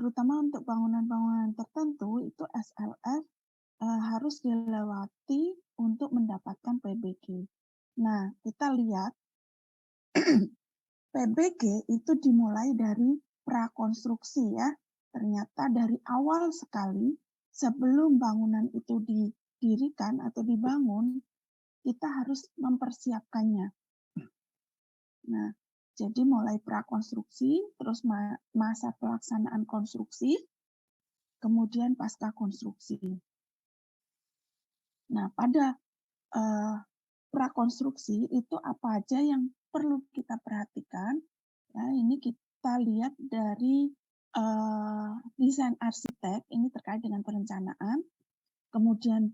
terutama untuk bangunan-bangunan tertentu itu SLF harus dilewati untuk mendapatkan PBG. Nah, kita lihat PBG itu dimulai dari prakonstruksi ya. Ternyata dari awal sekali sebelum bangunan itu didirikan atau dibangun, kita harus mempersiapkannya. Nah, jadi mulai prakonstruksi, terus masa pelaksanaan konstruksi, kemudian pasca konstruksi. Nah, pada prakonstruksi itu apa aja yang perlu kita perhatikan? Ya, ini kita lihat dari desain arsitek, ini terkait dengan perencanaan. Kemudian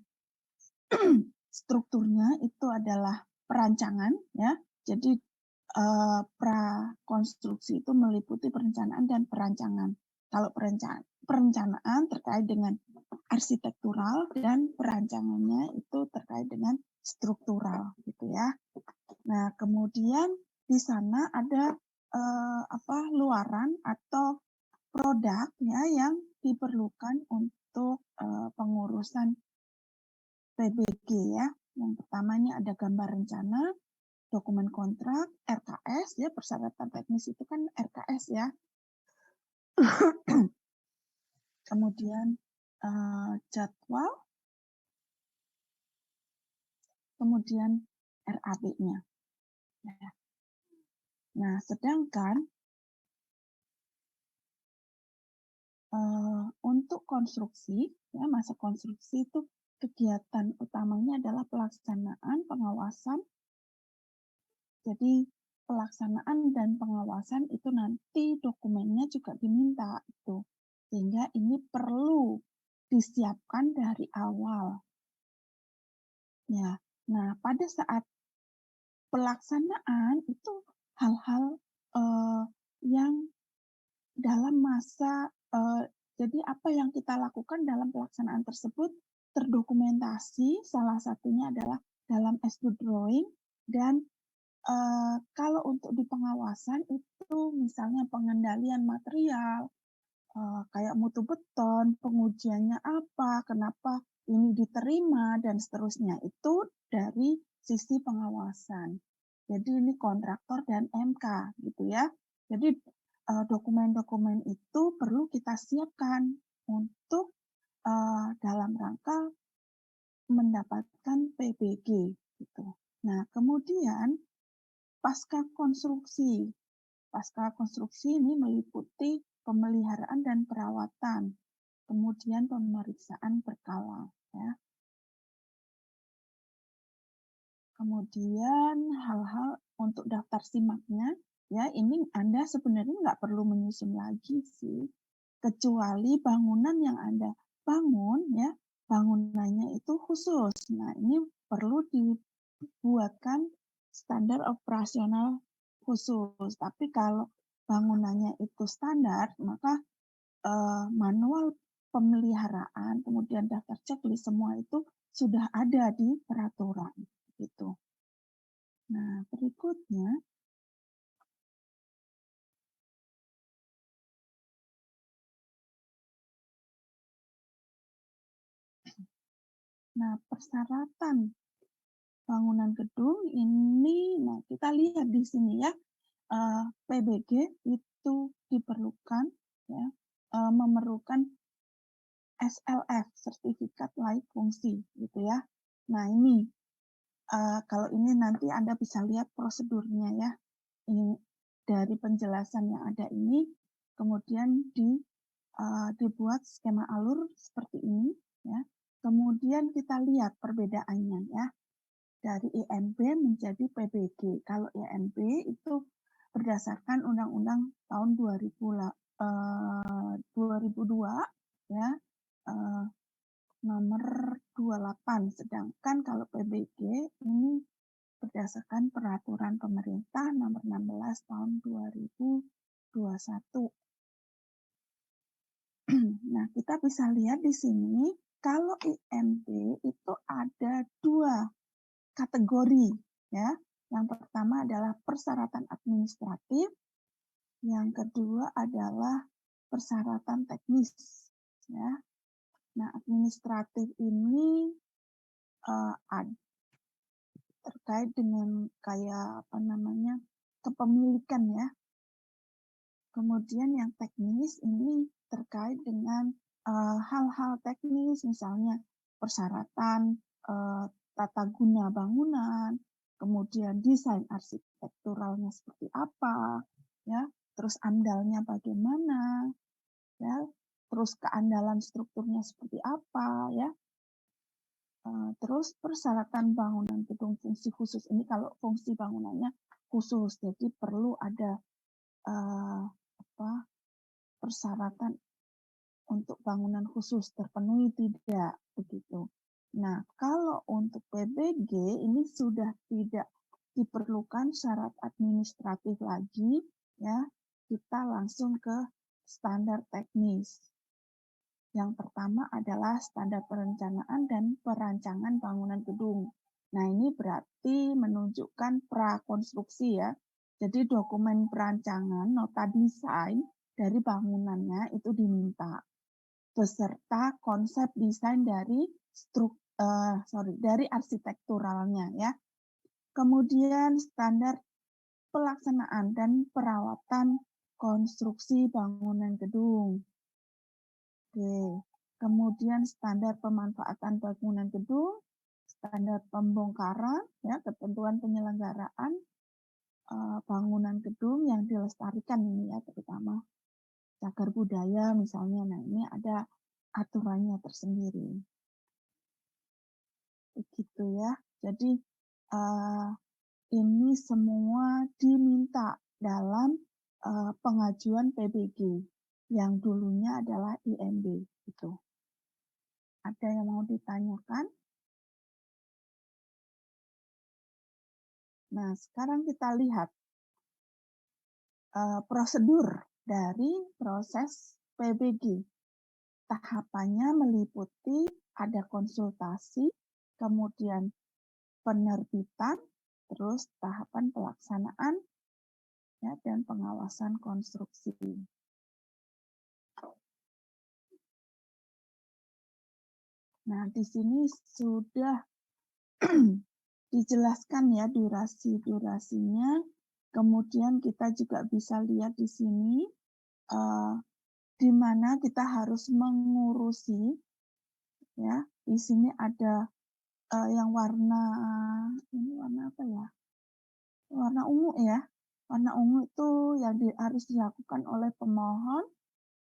strukturnya itu adalah perancangan, ya. Jadi prakonstruksi itu meliputi perencanaan dan perancangan. Kalau perencanaan terkait dengan arsitektural dan perancangannya itu terkait dengan struktural, gitu ya. Nah, kemudian di sana ada luaran atau produk ya yang diperlukan untuk pengurusan PBG ya. Yang pertamanya ada gambar rencana, dokumen kontrak, RKS ya, persyaratan teknis itu kan RKS ya. Kemudian jadwal, kemudian RAB-nya. Nah, sedangkan untuk konstruksi, ya, masa konstruksi itu kegiatan utamanya adalah pelaksanaan, pengawasan. Jadi pelaksanaan dan pengawasan itu nanti dokumennya juga diminta itu, sehingga ini perlu disiapkan dari awal. Ya, nah pada saat pelaksanaan itu hal-hal yang dalam masa jadi apa yang kita lakukan dalam pelaksanaan tersebut terdokumentasi, salah satunya adalah dalam SB drawing dan kalau untuk di pengawasan itu misalnya pengendalian material, kayak mutu beton, pengujiannya apa, kenapa ini diterima, dan seterusnya. Itu dari sisi pengawasan. Jadi ini kontraktor dan MK gitu ya. Jadi dokumen-dokumen itu perlu kita siapkan untuk dalam rangka mendapatkan PBG gitu. Nah, kemudian pasca konstruksi. Pasca konstruksi ini meliputi pemeliharaan dan perawatan, kemudian pemeriksaan berkala. Ya. Kemudian hal-hal untuk daftar simaknya, ya ini Anda sebenarnya nggak perlu menyusun lagi sih, kecuali bangunan yang Anda bangun, ya bangunannya itu khusus. Nah ini perlu dibuatkan standar operasional khusus. Tapi kalau bangunannya itu standar, maka manual pemeliharaan, kemudian daftar checklist semua itu sudah ada di peraturan gitu. Nah, berikutnya persyaratan bangunan gedung ini, nah kita lihat di sini ya, PBG itu diperlukan, ya, memerlukan SLF, sertifikat layak fungsi, gitu ya. Nah ini, kalau ini nanti Anda bisa lihat prosedurnya ya. Ini dari penjelasan yang ada ini, kemudian dibuat skema alur seperti ini, ya. Kemudian kita lihat perbedaannya ya. Dari IMB menjadi PBG. Kalau IMB itu berdasarkan Undang-Undang tahun 2002 ya, nomor 28. Sedangkan kalau PBG ini berdasarkan peraturan pemerintah nomor 16 tahun 2021. Nah, kita bisa lihat di sini kalau IMB itu ada 2 kategori ya. Yang pertama adalah persyaratan administratif, yang kedua adalah persyaratan teknis, ya. Nah, administratif ini terkait dengan kayak apa namanya kepemilikan ya. Kemudian yang teknis ini terkait dengan hal-hal teknis, misalnya persyaratan tata guna bangunan, kemudian desain arsitekturalnya seperti apa, ya, terus amdalnya bagaimana, ya, terus keandalan strukturnya seperti apa, ya. Terus persyaratan bangunan gedung fungsi khusus ini kalau fungsi bangunannya khusus, jadi perlu ada persyaratan untuk bangunan khusus terpenuhi tidak begitu. Nah, kalau untuk PBG ini sudah tidak diperlukan syarat administratif lagi, ya. Kita langsung ke standar teknis. Yang pertama adalah standar perencanaan dan perancangan bangunan gedung. Nah, ini berarti menunjukkan prakonstruksi ya. Jadi dokumen perancangan, nota desain dari bangunannya itu diminta. Beserta konsep desain dari dari arsitekturalnya ya. Kemudian standar pelaksanaan dan perawatan konstruksi bangunan gedung. Oke, kemudian standar pemanfaatan bangunan gedung, standar pembongkaran, ya, ketentuan penyelenggaraan bangunan gedung yang dilestarikan ini ya, terutama cagar budaya misalnya. Nah, ini ada aturannya tersendiri. Begitu ya. Jadi ini semua diminta dalam pengajuan PBG yang dulunya adalah IMB itu. Ada yang mau ditanyakan? Nah, sekarang kita lihat prosedur dari proses PBG. Tahapannya meliputi ada konsultasi, kemudian penerbitan, terus tahapan pelaksanaan, ya, dan pengawasan konstruksi. Nah, di sini sudah dijelaskan ya durasi-durasinya. Kemudian kita juga bisa lihat di sini di mana kita harus mengurusi ya. Di sini ada yang warna ini warna apa ya? Warna ungu ya. Warna ungu itu yang harus dilakukan oleh pemohon.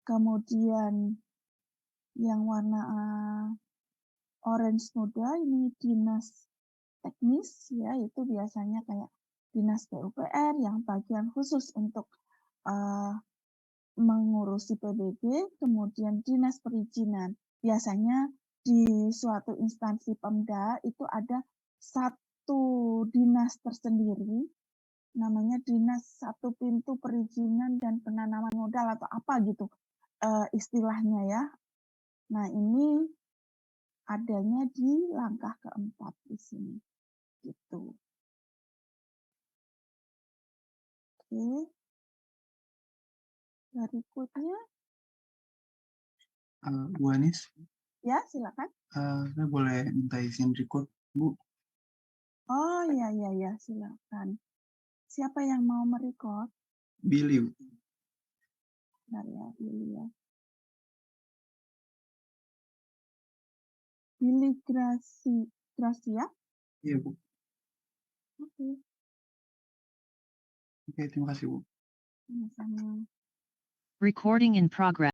Kemudian yang warna orange muda ini dinas teknis ya, itu biasanya kayak dinas PUPR yang bagian khusus untuk mengurusi PBG, kemudian dinas perizinan. Biasanya di suatu instansi Pemda itu ada satu dinas tersendiri, namanya dinas satu pintu perizinan dan penanaman modal atau apa gitu istilahnya ya. Nah, ini adanya di langkah keempat di sini. Gitu. Oke. Berikutnya. Bu Anis. Ya, silakan. Saya boleh minta izin record, Bu? Oh, ya, silakan. Siapa yang mau merecord? Billy. Bentar ya, Billy ya. Billy Gracia? Iya, Bu. Oke. Oke, terima kasih, Bu. Sama-sama. Recording in progress.